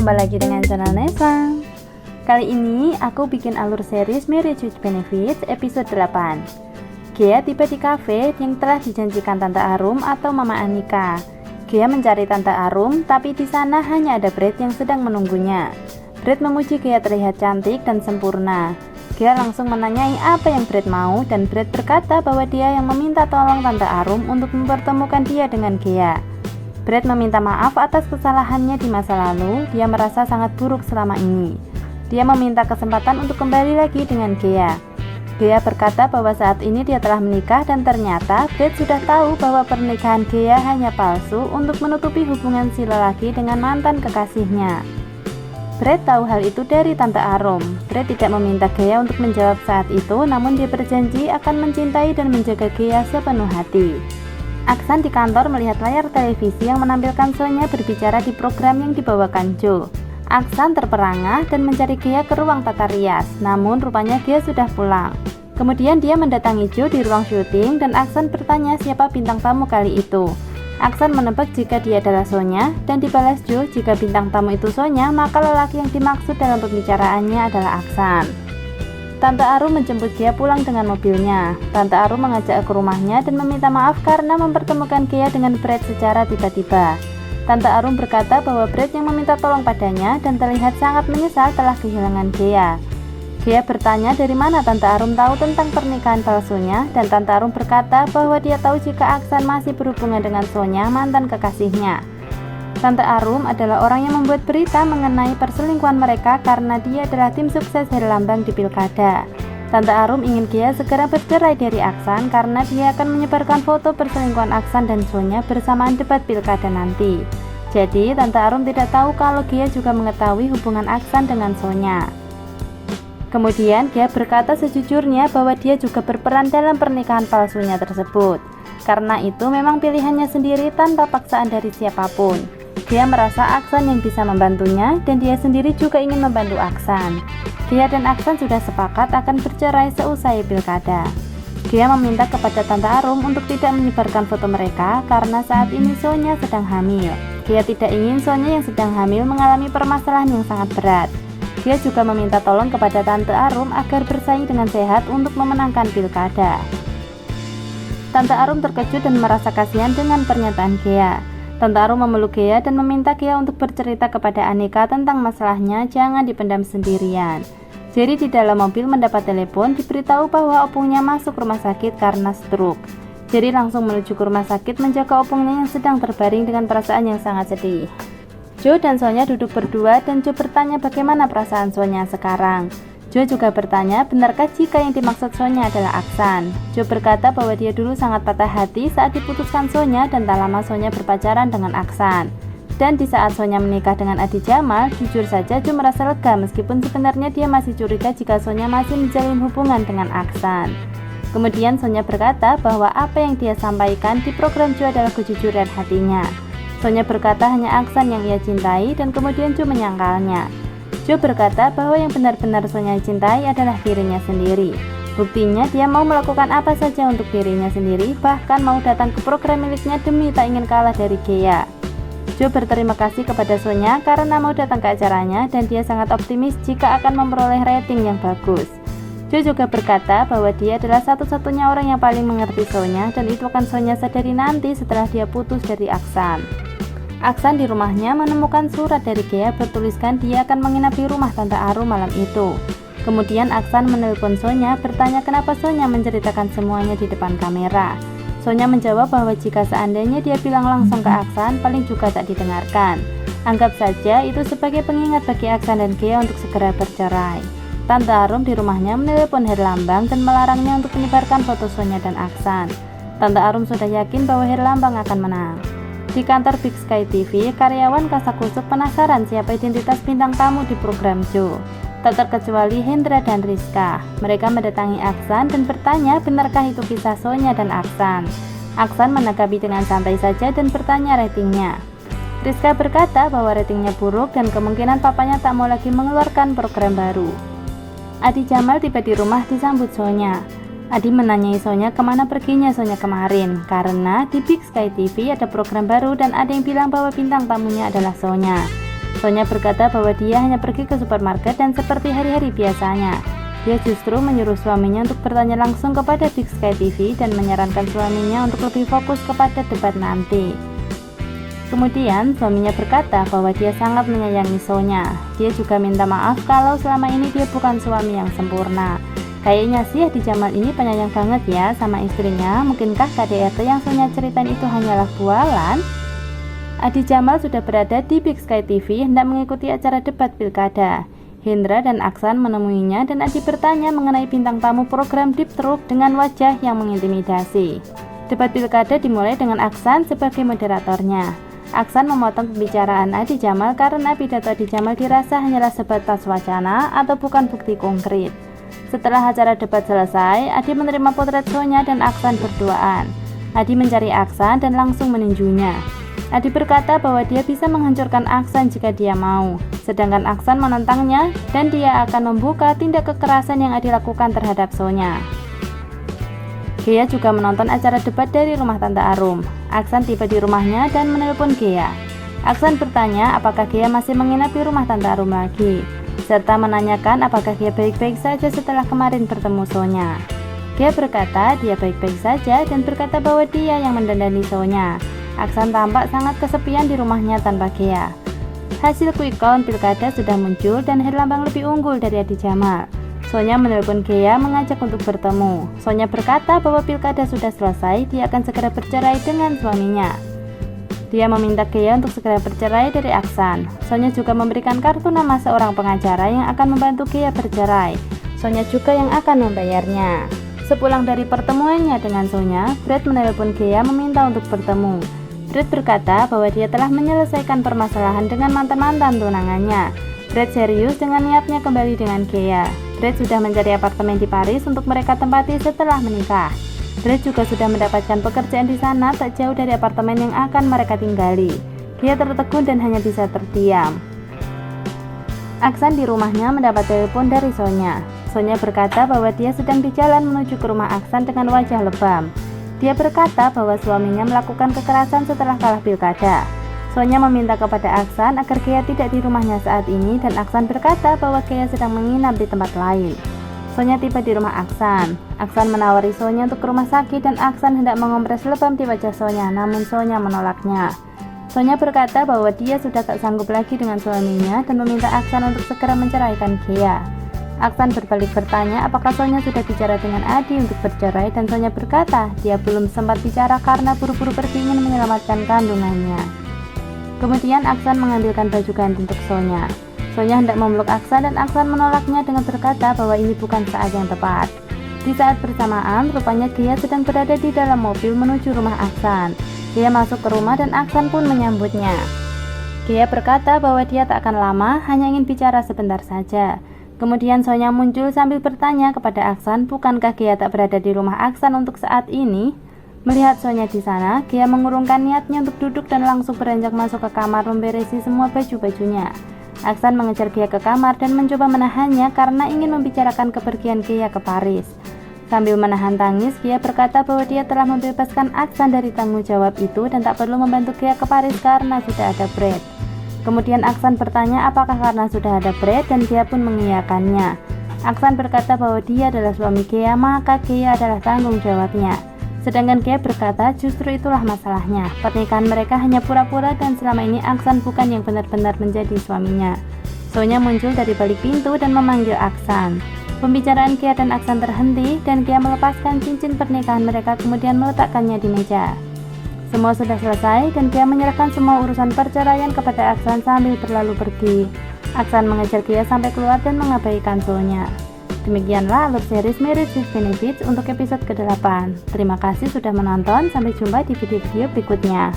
jumpa lagi dengan channel Nesa. Kali ini aku bikin alur series Marriage with Benefits episode 8. Ghea tiba di cafe yang telah dijanjikan Tante Arum atau Mama Anika. Ghea mencari Tante Arum, tapi di sana hanya ada Brad yang sedang menunggunya. Brad memuji Ghea terlihat cantik dan sempurna. Ghea langsung menanyai apa yang Brad mau, dan Brad berkata bahwa dia yang meminta tolong Tante Arum untuk mempertemukan dia dengan Ghea. Brad meminta maaf atas kesalahannya di masa lalu. Dia merasa sangat buruk selama ini. Dia meminta kesempatan untuk kembali lagi dengan Ghea. Ghea berkata bahwa saat ini dia telah menikah, dan ternyata Brad sudah tahu bahwa pernikahan Ghea hanya palsu untuk menutupi hubungan si lelaki dengan mantan kekasihnya. Brad tahu hal itu dari Tante Arum. Brad tidak meminta Ghea untuk menjawab saat itu, namun dia berjanji akan mencintai dan menjaga Ghea sepenuh hati. Aksan di kantor melihat layar televisi yang menampilkan Sonya berbicara di program yang dibawakan Joe. Aksan terperangah dan mencari Ghea ke ruang tata rias, namun rupanya Ghea sudah pulang. Kemudian dia mendatangi Joe di ruang syuting, dan Aksan bertanya siapa bintang tamu kali itu. Aksan menebak jika dia adalah Sonya, dan dibalas Joe jika bintang tamu itu Sonya, maka lelaki yang dimaksud dalam pembicaraannya adalah Aksan. Tante Arum menjemput Ghea pulang dengan mobilnya. Tante Arum mengajak ke rumahnya dan meminta maaf karena mempertemukan Ghea dengan Brad secara tiba-tiba. Tante Arum berkata bahwa Brad yang meminta tolong padanya dan terlihat sangat menyesal telah kehilangan Ghea. Ghea bertanya dari mana Tante Arum tahu tentang pernikahan palsunya, dan Tante Arum berkata bahwa dia tahu jika Aksan masih berhubungan dengan Sonya, mantan kekasihnya. Tante Arum adalah orang yang membuat berita mengenai perselingkuhan mereka karena dia adalah tim sukses Herlambang di pilkada. Tante Arum ingin Ghea segera bercerai dari Aksan karena dia akan menyebarkan foto perselingkuhan Aksan dan Sonya bersamaan debat pilkada nanti. Jadi Tante Arum tidak tahu kalau Ghea juga mengetahui hubungan Aksan dengan Sonya. Kemudian Ghea berkata sejujurnya bahwa dia juga berperan dalam pernikahan palsunya tersebut. Karena itu memang pilihannya sendiri tanpa paksaan dari siapapun. Ghea merasa Aksan yang bisa membantunya, dan dia sendiri juga ingin membantu Aksan. Ghea dan Aksan sudah sepakat akan bercerai seusai pilkada. Ghea meminta kepada Tante Arum untuk tidak menyebarkan foto mereka karena saat ini Sonya sedang hamil. Ghea tidak ingin Sonya yang sedang hamil mengalami permasalahan yang sangat berat. Ghea juga meminta tolong kepada Tante Arum agar bersaing dengan sehat untuk memenangkan pilkada. Tante Arum terkejut dan merasa kasihan dengan pernyataan Ghea. Tante Arum memeluk Ghea dan meminta Ghea untuk bercerita kepada Anika tentang masalahnya, jangan dipendam sendirian. Jerry di dalam mobil mendapat telepon diberitahu bahwa opungnya masuk rumah sakit karena stroke. Jerry langsung menuju ke rumah sakit menjaga opungnya yang sedang terbaring dengan perasaan yang sangat sedih. Joe dan Sonya duduk berdua, dan Joe bertanya bagaimana perasaan Sonya sekarang. Joe juga bertanya benarkah jika yang dimaksud Sonya adalah Aksan. Joe berkata bahwa dia dulu sangat patah hati saat diputuskan Sonya, dan tak lama Sonya berpacaran dengan Aksan. Dan di saat Sonya menikah dengan Adi Jamal, jujur saja Joe merasa lega meskipun sebenarnya dia masih curiga jika Sonya masih menjalin hubungan dengan Aksan. Kemudian Sonya berkata bahwa apa yang dia sampaikan di program Joe adalah kejujuran hatinya. Sonya berkata hanya Aksan yang ia cintai, dan kemudian Joe menyangkalnya. Joe berkata bahwa yang benar-benar Sonya cintai adalah dirinya sendiri. Buktinya dia mau melakukan apa saja untuk dirinya sendiri, bahkan mau datang ke program miliknya demi tak ingin kalah dari Ghea. Joe berterima kasih kepada Sonya karena mau datang ke acaranya, dan dia sangat optimis jika akan memperoleh rating yang bagus. Joe juga berkata bahwa dia adalah satu-satunya orang yang paling mengerti Sonya, dan itu akan Sonya sadari nanti setelah dia putus dari Aksan. Aksan di rumahnya menemukan surat dari Ghea bertuliskan dia akan menginap di rumah Tante Arum malam itu. Kemudian Aksan menelpon Sonya bertanya kenapa Sonya menceritakan semuanya di depan kamera. Sonya menjawab bahwa jika seandainya dia bilang langsung ke Aksan, paling juga tak didengarkan. Anggap saja itu sebagai pengingat bagi Aksan dan Ghea untuk segera bercerai. Tante Arum di rumahnya menelpon Herlambang dan melarangnya untuk menyebarkan foto Sonya dan Aksan. Tante Arum sudah yakin bahwa Herlambang akan menang. Di kantor Big Sky TV, karyawan kasakusuk penasaran siapa identitas bintang tamu di program Joe. Tak terkecuali Hendra dan Rizka. Mereka mendatangi Aksan dan bertanya benarkah itu kisah Sonya dan Aksan. Aksan menanggapi dengan santai saja dan bertanya ratingnya. Rizka berkata bahwa ratingnya buruk dan kemungkinan papanya tak mau lagi mengeluarkan program baru. Adi Jamal tiba di rumah disambut Sonya. Adi menanyai Sonya kemana perginya Sonya kemarin, karena di Big Sky TV ada program baru dan ada yang bilang bahwa bintang tamunya adalah Sonya. Sonya berkata bahwa dia hanya pergi ke supermarket dan seperti hari-hari biasanya. Dia justru menyuruh suaminya untuk bertanya langsung kepada Big Sky TV dan menyarankan suaminya untuk lebih fokus kepada debat nanti. Kemudian suaminya berkata bahwa dia sangat menyayangi Sonya. Dia juga minta maaf kalau selama ini dia bukan suami yang sempurna. Kayaknya sih Adi Jamal ini penyayang banget ya sama istrinya. Mungkinkah KDRT yang Sonya ceritain itu hanyalah bualan? Adi Jamal sudah berada di Big Sky TV hendak mengikuti acara debat pilkada. Hendra dan Aksan menemuinya dan Adi bertanya mengenai bintang tamu program Deep Truth dengan wajah yang mengintimidasi. Debat pilkada dimulai dengan Aksan sebagai moderatornya. Aksan memotong pembicaraan Adi Jamal karena pidato Adi Jamal dirasa hanyalah sebatas wacana atau bukan bukti konkret. Setelah acara debat selesai, Adi menerima potret Sonya dan Aksan berduaan. Adi mencari Aksan dan langsung meninjunya. Adi berkata bahwa dia bisa menghancurkan Aksan jika dia mau, sedangkan Aksan menentangnya dan dia akan membuka tindak kekerasan yang Adi lakukan terhadap Sonya. Gea juga menonton acara debat dari rumah Tante Arum. Aksan tiba di rumahnya dan menelpon Gea. Aksan bertanya apakah Gea masih menginap di rumah Tante Arum lagi, serta menanyakan apakah Gea baik-baik saja setelah kemarin bertemu Sonya. Gea berkata dia baik-baik saja dan berkata bahwa dia yang mendandani Sonya. Aksan tampak sangat kesepian di rumahnya tanpa Gea. Hasil quick count pilkada sudah muncul dan Herlambang lebih unggul dari Adi Jamal. Sonya menelpon Gea mengajak untuk bertemu. Sonya berkata bahwa pilkada sudah selesai, dia akan segera bercerai dengan suaminya. Dia meminta Gea untuk segera bercerai dari Aksan. Sonya juga memberikan kartu nama seorang pengacara yang akan membantu Gea bercerai. Sonya juga yang akan membayarnya. Sepulang dari pertemuannya dengan Sonya, Brad menelpon Gea meminta untuk bertemu. Brad berkata bahwa dia telah menyelesaikan permasalahan dengan mantan-mantan tunangannya. Brad serius dengan niatnya kembali dengan Gea. Brad sudah mencari apartemen di Paris untuk mereka tempati setelah menikah. Brad juga sudah mendapatkan pekerjaan di sana tak jauh dari apartemen yang akan mereka tinggali. Dia tertegun dan hanya bisa terdiam. Aksan di rumahnya mendapat telepon dari Sonya. Sonya berkata bahwa dia sedang di jalan menuju ke rumah Aksan dengan wajah lebam. Dia berkata bahwa suaminya melakukan kekerasan setelah kalah pilkada. Sonya meminta kepada Aksan agar Gea tidak di rumahnya saat ini dan Aksan berkata bahwa Gea sedang menginap di tempat lain. Sonya tiba di rumah Aksan. Aksan menawari Sonya untuk ke rumah sakit dan Aksan hendak mengompres lebam di wajah Sonya, namun Sonya menolaknya. Sonya berkata bahwa dia sudah tak sanggup lagi dengan suaminya dan meminta Aksan untuk segera menceraikan Gea. Aksan berbalik bertanya apakah Sonya sudah bicara dengan Adi untuk bercerai dan Sonya berkata dia belum sempat bicara karena buru-buru pergi ingin menyelamatkan kandungannya. Kemudian Aksan mengambilkan baju ganti untuk Sonya. Sonya hendak memeluk Aksan dan Aksan menolaknya dengan berkata bahwa ini bukan saat yang tepat. Di saat bersamaan, rupanya Gea sedang berada di dalam mobil menuju rumah Aksan. Gea masuk ke rumah dan Aksan pun menyambutnya. Gea berkata bahwa dia tak akan lama, hanya ingin bicara sebentar saja. Kemudian Sonya muncul sambil bertanya kepada Aksan, bukankah Gea tak berada di rumah Aksan untuk saat ini? Melihat Sonya di sana, Gea mengurungkan niatnya untuk duduk dan langsung beranjak masuk ke kamar memberesi semua baju-bajunya. Aksan mengejar Gea ke kamar dan mencoba menahannya karena ingin membicarakan kepergian Gea ke Paris. Sambil menahan tangis, Gea berkata bahwa dia telah membebaskan Aksan dari tanggung jawab itu dan tak perlu membantu Gea ke Paris karena sudah ada Brad. Kemudian Aksan bertanya apakah karena sudah ada Brad dan Gea pun mengiyakannya. Aksan berkata bahwa dia adalah suami Gea, maka Gea adalah tanggung jawabnya. Sedangkan Gea berkata justru itulah masalahnya, pernikahan mereka hanya pura-pura dan selama ini Aksan bukan yang benar-benar menjadi suaminya. Sonya muncul dari balik pintu dan memanggil Aksan. Pembicaraan Gea dan Aksan terhenti dan Gea melepaskan cincin pernikahan mereka kemudian meletakkannya di meja. Semua sudah selesai dan Gea menyerahkan semua urusan perceraian kepada Aksan sambil berlalu pergi. Aksan mengejar Gea sampai keluar dan mengabaikan Sonya. Demikianlah alur series Marriage with Benefits untuk episode ke-8. Terima kasih sudah menonton, sampai jumpa di video-video berikutnya.